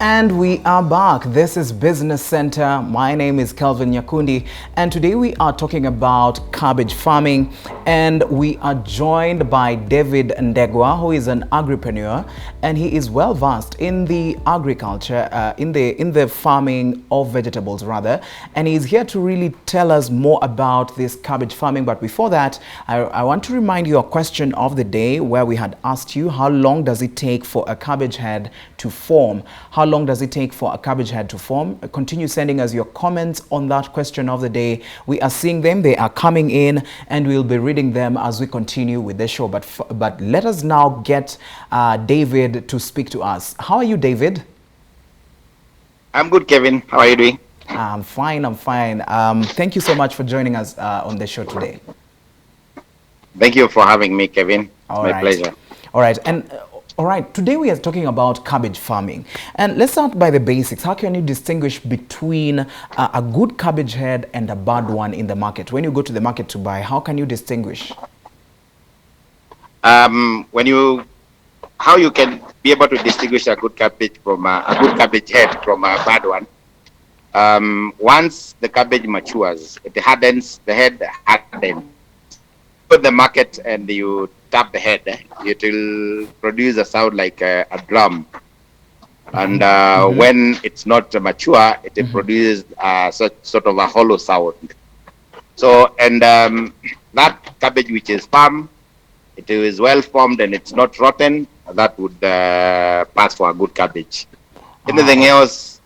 And we are back. This is Business Center. My name is Kelvin Nyakundi, and today we are talking about cabbage farming, and we are joined by David Ndegwa, who is an agripreneur, and he is well versed in the agriculture, in the farming of vegetables rather, and he's here to really tell us more about this cabbage farming. But before that, I want to remind you a question of the day, where we had asked you, how long does it take for a cabbage head to form? How long does it take for a cabbage head to form? Continue sending us your comments on that question of the day. We are seeing them, they are coming in, and we'll be reading them as we continue with the show. But let us now get David to speak to us. How are you, David? I'm good, Kevin. How are you doing? I'm fine. Thank you so much for joining us on the show today. Thank you for having me, Kevin. It's my right. pleasure. All right. And all right, today we are talking about cabbage farming. And let's start by the basics. How can you distinguish between a good cabbage head and a bad one in the market? When you go to the market to buy, how can you distinguish? How you can be able to distinguish a good cabbage from a good cabbage head from a bad one? Once the cabbage matures, it hardens, the head hardens. Put the market and you tap the head, it will produce a sound like a drum. And when it's not mature, it produces sort of a hollow sound. So, and that cabbage which is firm, it is well formed and it's not rotten, that would pass for a good cabbage. Anything else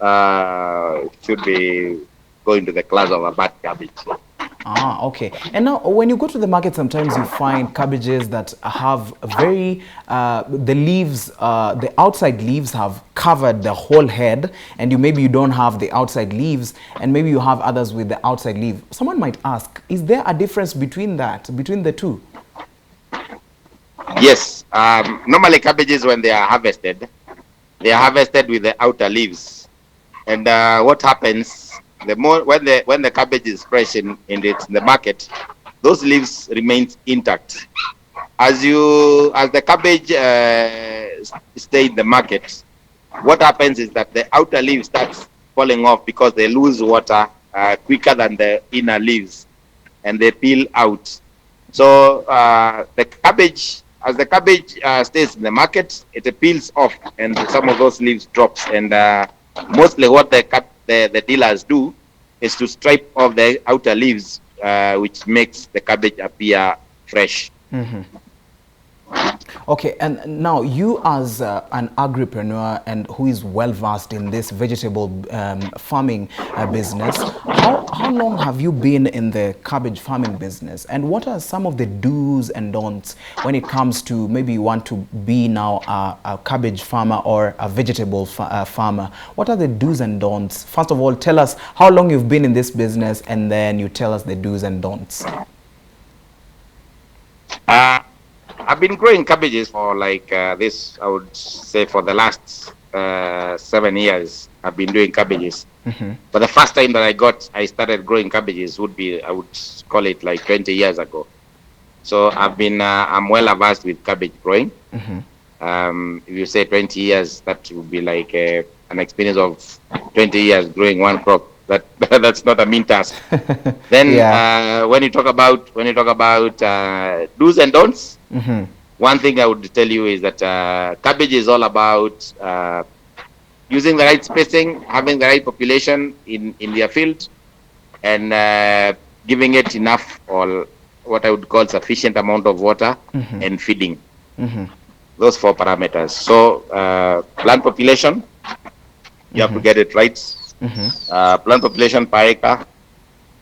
should be going to the class of a bad cabbage. Okay. And now, when you go to the market, sometimes you find cabbages that have very, the leaves, the outside leaves have covered the whole head, and maybe you don't have the outside leaves, and maybe you have others with the outside leaf. Someone might ask, is there a difference between the two? Yes. Normally cabbages, when they are harvested with the outer leaves. And what happens, when the cabbage is fresh in the market, those leaves remain intact. As the cabbage stay in the market, what happens is that the outer leaves starts falling off because they lose water quicker than the inner leaves, and they peel out. So the cabbage, as the cabbage stays in the market, it peels off, and some of those leaves drops. And mostly what the dealers do is to stripe off the outer leaves, which makes the cabbage appear fresh. Okay, and now you as an agripreneur and who is well versed in this vegetable farming business, how long have you been in the cabbage farming business, and what are some of the do's and don'ts when it comes to maybe you want to be now a cabbage farmer or a vegetable farmer? What are the do's and don'ts? First of all, tell us how long you've been in this business, and then you tell us the do's and don'ts. I've been growing cabbages for like this, I would say, for the last 7 years. I've been doing cabbages. But the first time that I started growing cabbages would be, I would call it like 20 years ago. So I'm well versed with cabbage growing. If you say 20 years, that would be like an experience of 20 years growing one crop. That's not a mean task. Then when you talk about do's and don'ts, one thing I would tell you is that cabbage is all about using the right spacing, having the right population in their field, and giving it enough, or what I would call sufficient amount of water, and feeding. Those 4 parameters. So plant population, you have to get it right. Plant population per acre,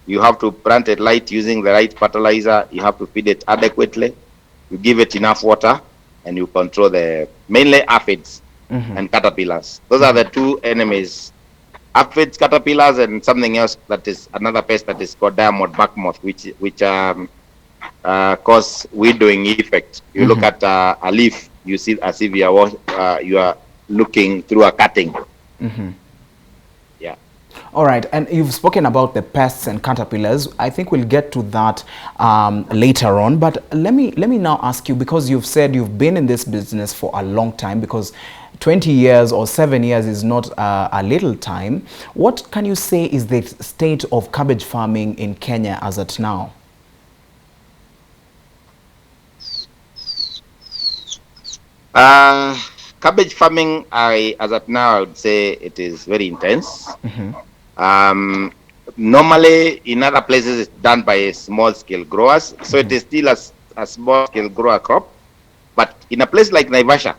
you have to plant it light using the right fertilizer, you have to feed it adequately, you give it enough water, and you control mainly aphids and caterpillars. Those are the 2 enemies: aphids, caterpillars, and something else that is another pest that is called diamond bark moth, which cause withering effect. You look at a leaf, you see as if you are looking through a cutting. All right, and you've spoken about the pests and caterpillars. I think we'll get to that later on. But let me now ask you, because you've said you've been in this business for a long time, because 20 years or 7 years is not a little time. What can you say is the state of cabbage farming in Kenya as at now? Cabbage farming, as of now, I would say it is very intense. Normally, in other places, it's done by small-scale growers, so it is still a small-scale grower crop. But in a place like Naivasha,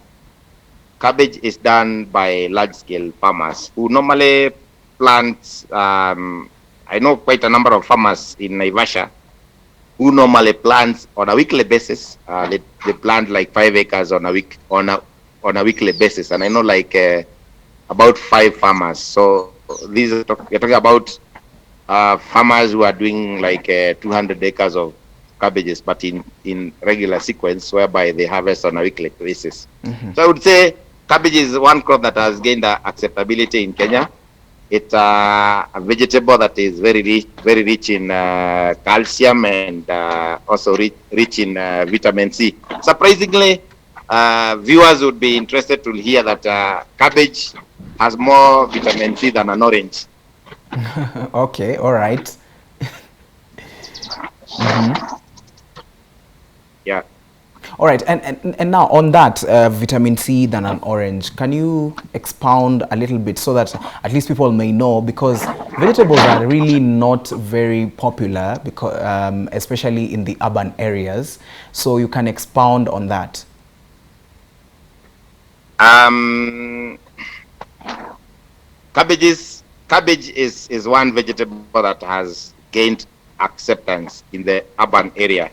cabbage is done by large-scale farmers who normally plant. I know quite a number of farmers in Naivasha who normally plant on a weekly basis. They plant like 5 acres on a weekly basis, and I know like about 5 farmers. So we're talking about farmers who are doing like 200 acres of cabbages, but in regular sequence, whereby they harvest on a weekly basis. So I would say cabbage is one crop that has gained acceptability in Kenya. It's a vegetable that is very rich in calcium and also rich in vitamin C. Surprisingly, viewers would be interested to hear that cabbage has more vitamin C than an orange. Okay, all right. Yeah. All right, and now on that vitamin C than an orange, can you expound a little bit so that at least people may know, because vegetables are really not very popular, because especially in the urban areas. So you can expound on that. Cabbage is one vegetable that has gained acceptance in the urban area.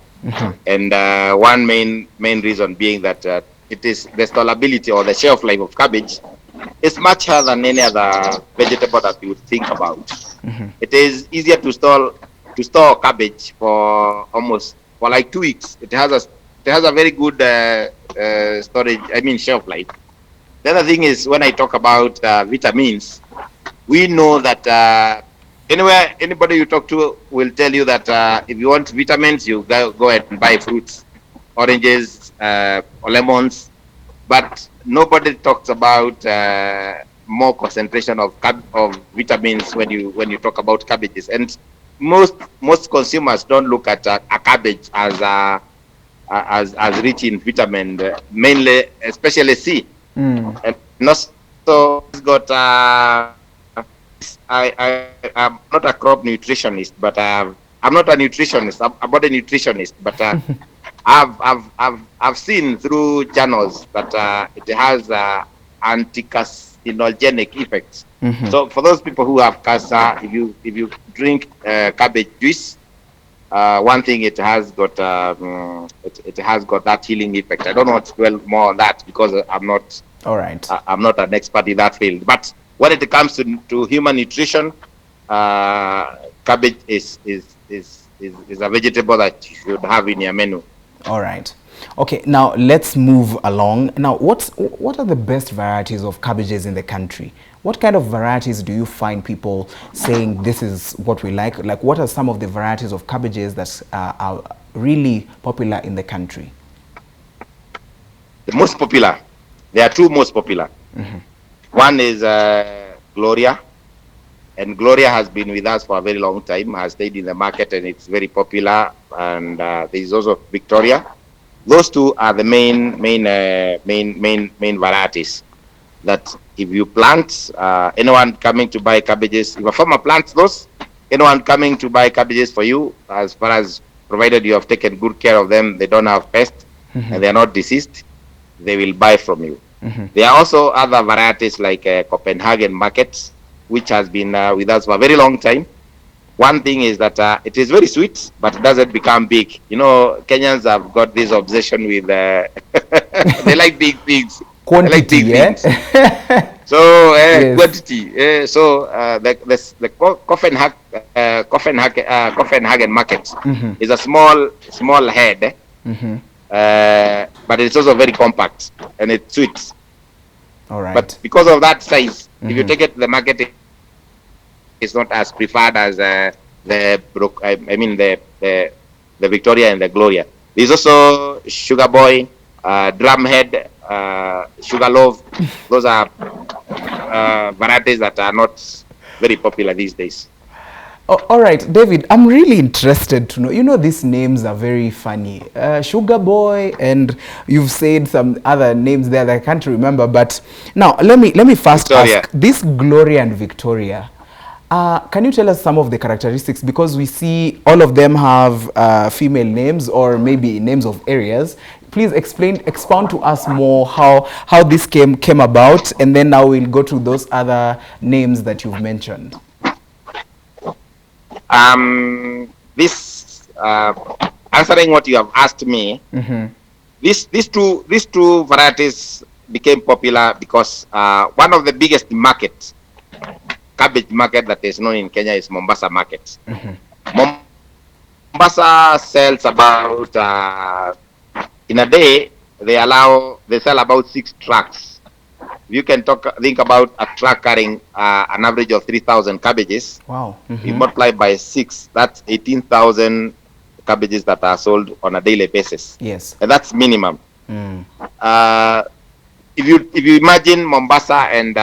And one main reason being that it is the storability or the shelf life of cabbage is much higher than any other vegetable that you would think about. It is easier to store cabbage for like 2 weeks. It has a very good storage, shelf life. The other thing is, when I talk about vitamins, we know that anybody you talk to will tell you that if you want vitamins, you go and buy fruits, oranges, or lemons. But nobody talks about more concentration of vitamins when you talk about cabbages. And most consumers don't look at a cabbage as rich in vitamin, mainly, especially C. And also, it's got. I'm not a crop nutritionist, but I'm not a nutritionist. I'm a body nutritionist, but I've seen through journals that it has anti-carcinogenic effects. So for those people who have cancer, if you drink cabbage juice, one thing it has got that healing effect. I don't want to dwell more on that because I'm not. All right. I'm not an expert in that field, but when it comes to human nutrition, cabbage is a vegetable that you should have in your menu. All right. Okay, now let's move along. Now, what are the best varieties of cabbages in the country? What kind of varieties do you find people saying this is what we like? Like, what are some of the varieties of cabbages that are really popular in the country? The most popular. There are 2 most popular. One is Gloria, and Gloria has been with us for a very long time, has stayed in the market, and it's very popular. And there is also Victoria. Those 2 are the main varieties that if you plant, anyone coming to buy cabbages, if a farmer plants those, anyone coming to buy cabbages for you, as far as provided you have taken good care of them, they don't have pests, and they are not diseased, they will buy from you. There are also other varieties like Copenhagen markets, which has been with us for a very long time. One thing is that it is very sweet, but it doesn't become big. You know, Kenyans have got this obsession with they like big things. Quantity, they like big things. So yes. Quantity. So the Copenhagen market is a small head. But it's also very compact and it's sweet. All right. But because of that size, if you take it to the market, it's not as preferred as the Victoria and the Gloria. There's also Sugar Boy, Drumhead, Sugarloaf. Those are varieties that are not very popular these days. Oh, all right, David, I'm really interested to know. You know, these names are very funny. Sugar Boy, and you've said some other names there that I can't remember. But now, let me first Victoria. ask this Gloria and Victoria. Can you tell us some of the characteristics? Because we see all of them have female names or maybe names of areas. Please expound to us more how this came about, and then now we'll go to those other names that you've mentioned. This answering what you have asked me. These two varieties became popular because one of the biggest markets, cabbage market that is known in Kenya, is Mombasa market. Mombasa sells about in a day they sell about 6 trucks. You can think about a truck carrying an average of 3,000 cabbages. Wow. You multiply by 6, that's 18,000 cabbages that are sold on a daily basis. Yes. And that's minimum. If you imagine Mombasa and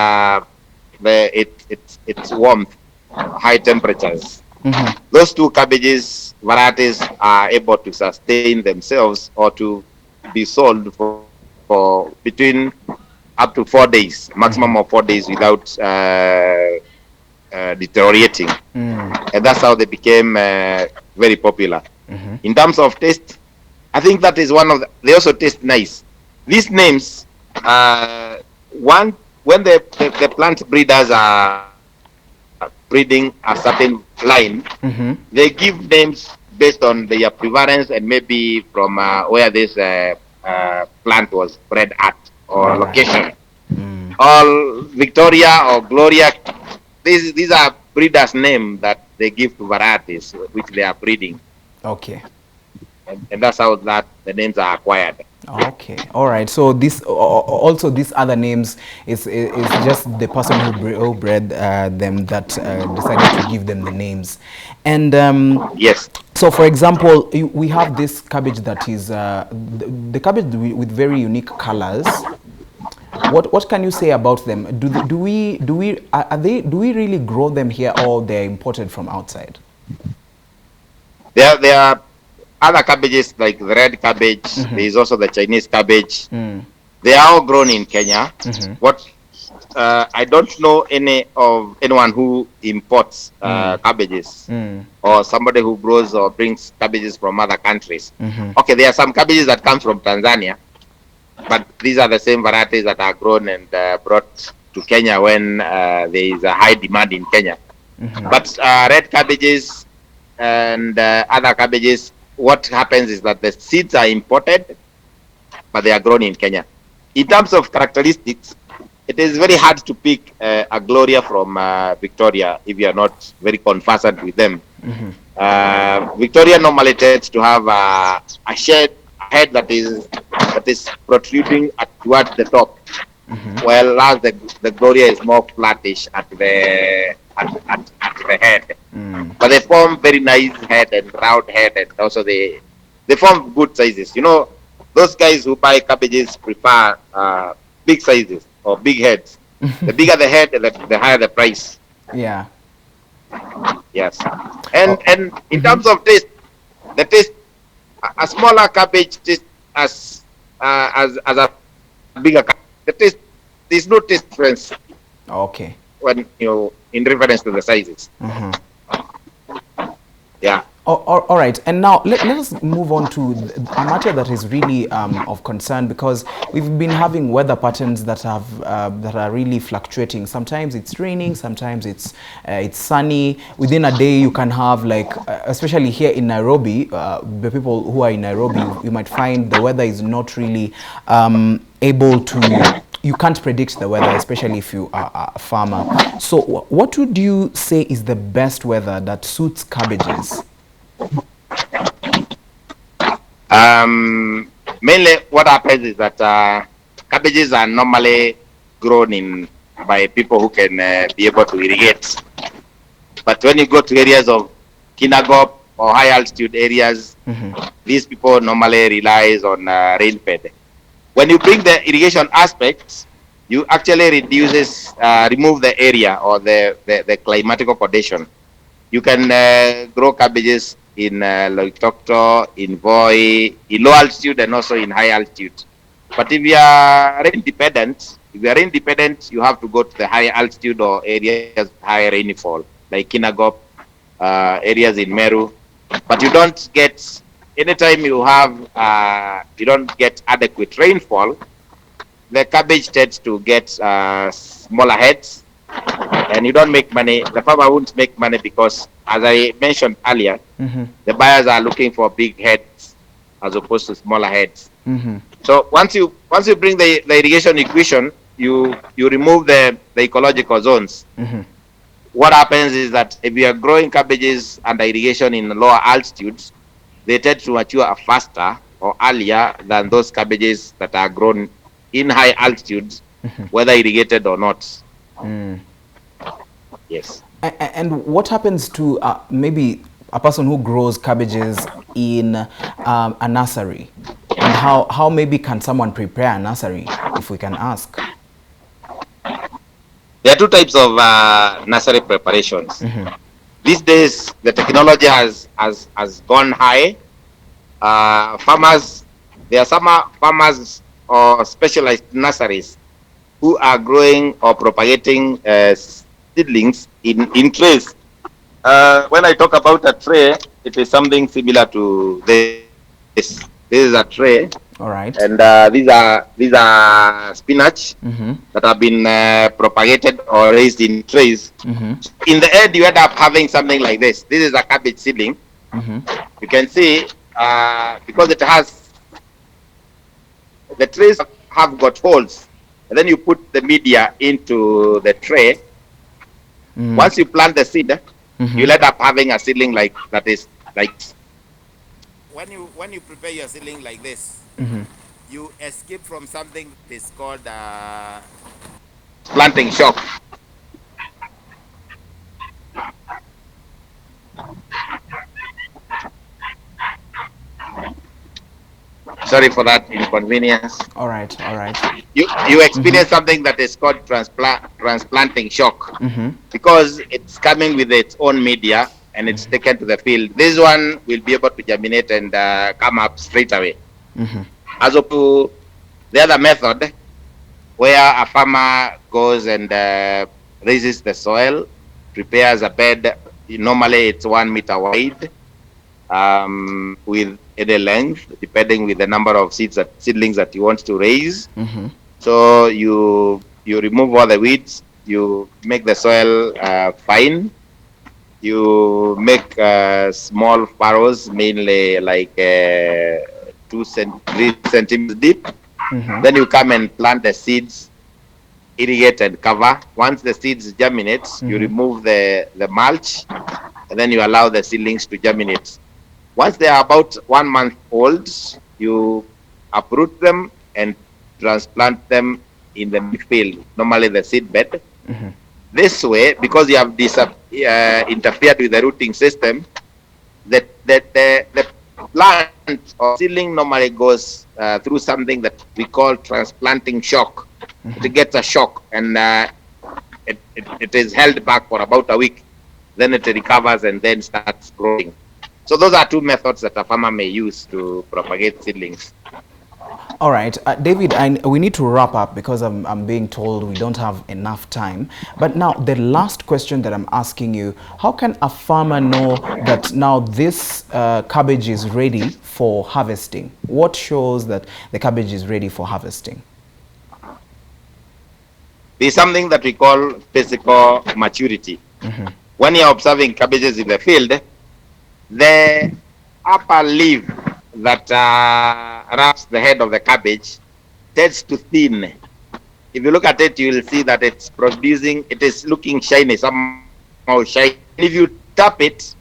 its warmth, high temperatures, those two cabbages varieties are able to sustain themselves or to be sold for between up to 4 days, maximum of 4 days without deteriorating. And that's how they became very popular. In terms of taste, I think that is one of they also taste nice. These names, when the plant breeders are breeding a certain line, they give names based on their preference and maybe from where this plant was bred at or location. All Victoria or Gloria, these are breeders' names that they give to varieties which they are breeding. Okay. And that's how the names are acquired. Okay, all right. So this also these other names is just the person who bred them that decided to give them the names, and yes. So, for example, we have this cabbage that is the cabbage with very unique colors. What can you say about them? Do we really grow them here, or they're imported from outside? There are other cabbages like the red cabbage. There is also the Chinese cabbage. They are all grown in Kenya. What I don't know anyone who imports cabbages or somebody who grows or brings cabbages from other countries. Okay, there are some cabbages that come from Tanzania, but these are the same varieties that are grown and brought to Kenya when there is a high demand in Kenya. But red cabbages and other cabbages, what happens is that the seeds are imported, but they are grown in Kenya. In terms of characteristics, it is very hard to pick a Gloria from Victoria if you are not very conversant with them. Victoria normally tends to have a head that is protruding towards the top, while as the Gloria is more flattish at the head. But they form very nice head and round head, and also they form good sizes. You know, those guys who buy cabbages prefer big sizes or big heads. The bigger the head, the higher the price. Yeah. Yes. And in terms of taste, the taste, a smaller cabbage tastes as a bigger cabbage. The taste, there's no taste difference. Okay. When in reference to the sizes. Yeah. All right, and now let us move on to a matter that is really of concern, because we've been having weather patterns that are really fluctuating. Sometimes it's raining, sometimes it's sunny. Within a day, you can have, like, especially here in Nairobi, the people who are in Nairobi, you might find the weather is not really able to. You can't predict the weather, especially if you are a farmer. So, what would you say is the best weather that suits cabbages? Mainly what happens is that cabbages are normally grown by people who can be able to irrigate. But when you go to areas of Kinagop or high altitude areas, these people normally relies on rain fed. When you bring the irrigation aspects, you actually remove the area or the climatical condition. You can grow cabbages in Loitokto, in Voi, in low altitude and also in high altitude. But if you are independent, you have to go to the high altitude or areas with high rainfall, like Kinagop, areas in Meru. But you don't get, anytime you don't get adequate rainfall, the cabbage tends to get smaller heads, and you don't make money. The farmer won't make money because, as I mentioned earlier, the buyers are looking for big heads as opposed to smaller heads. So once you bring the irrigation equation, you remove the ecological zones. What happens is that if you are growing cabbages under irrigation in lower altitudes, they tend to mature faster or earlier than those cabbages that are grown in high altitudes, whether irrigated or not. Yes. And what happens to maybe a person who grows cabbages in a nursery? And how maybe can someone prepare a nursery, if we can ask? There are two types of nursery preparations. These days, the technology has gone high. There are some farmers or specialized nurseries who are growing or propagating seedlings in trays. When I talk about a tray, it is something similar to this. This is a tray. All right. And these are spinach that have been propagated or raised in trays. In the end, you end up having something like this. This is a cabbage seedling. You can see because the trays have got holes, and then you put the media into the tray. Once you plant the seed, you'll end up having a seedling like that is like. When you prepare your seedling like this, you escape from something that is called planting shock. Sorry for that inconvenience. All right. You experience something that is called transplanting shock, because it's coming with its own media and it's taken to the field. This one will be able to germinate and come up straight away. As opposed to the other method, where a farmer goes and raises the soil, prepares a bed. Normally it's 1 meter wide, with any length, depending with the number of seedlings that you want to raise. So you remove all the weeds, you make the soil fine, you make small furrows, mainly like 3 centimeters deep. Then you come and plant the seeds, irrigate and cover. Once the seeds germinate, you remove the mulch, and then you allow the seedlings to germinate. Once they are about 1 month old, you uproot them and transplant them in the field, normally the seed bed. This way, because you have interfered with the rooting system, the plant or seedling normally goes through something that we call transplanting shock. It gets a shock, and it is held back for about a week. Then it recovers and then starts growing. So those are two methods that a farmer may use to propagate seedlings. All right, David, we need to wrap up because I'm being told we don't have enough time. But now the last question that I'm asking you, how can a farmer know that now this cabbage is ready for harvesting? What shows that the cabbage is ready for harvesting? There's something that we call physical maturity. When you're observing cabbages in the field, the upper leaf that wraps the head of the cabbage tends to thin. If you look at it, you will see that it is looking shiny, somehow shiny. If you tap it,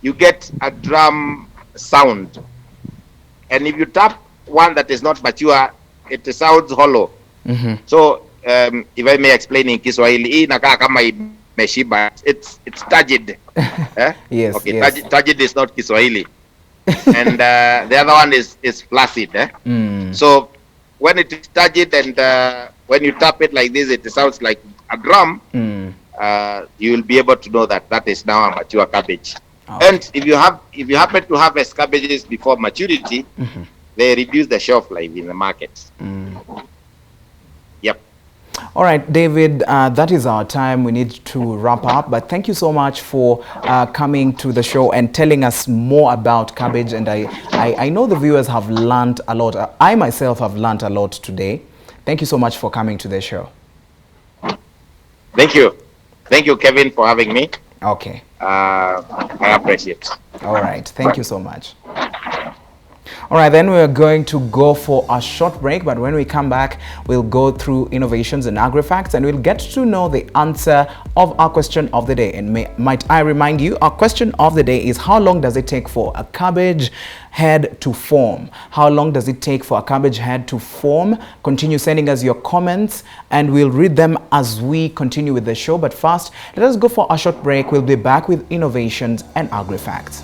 you get a drum sound. And if you tap one that is not mature, it sounds hollow. So, if I may explain in Kiswahili, hii inakaa kama imeshiba. It's turgid. Yes. Okay, yes. turgid is not Kiswahili. And the other one is flaccid. So when it is turgid and when you tap it like this, it sounds like a drum. You will be able to know that that is now a mature cabbage. Okay. And if you happen to harvest cabbages before maturity, they reduce the shelf life in the market. Yep. All right, David, that is our time. We need to wrap up, but thank you so much for coming to the show and telling us more about cabbage. And I know the viewers have learned a lot. I myself have learned a lot today. Thank you so much for coming to the show. Thank you. Thank you, Kevin, for having me. Okay. I appreciate it. All right. Thank you so much. All right, then we're going to go for a short break, but when we come back, we'll go through innovations and agri-facts, and we'll get to know the answer of our question of the day. And might I remind you, our question of the day is, how long does it take for a cabbage head to form? How long does it take for a cabbage head to form? Continue sending us your comments, and we'll read them as we continue with the show. But first, let us go for a short break. We'll be back with innovations and agri-facts.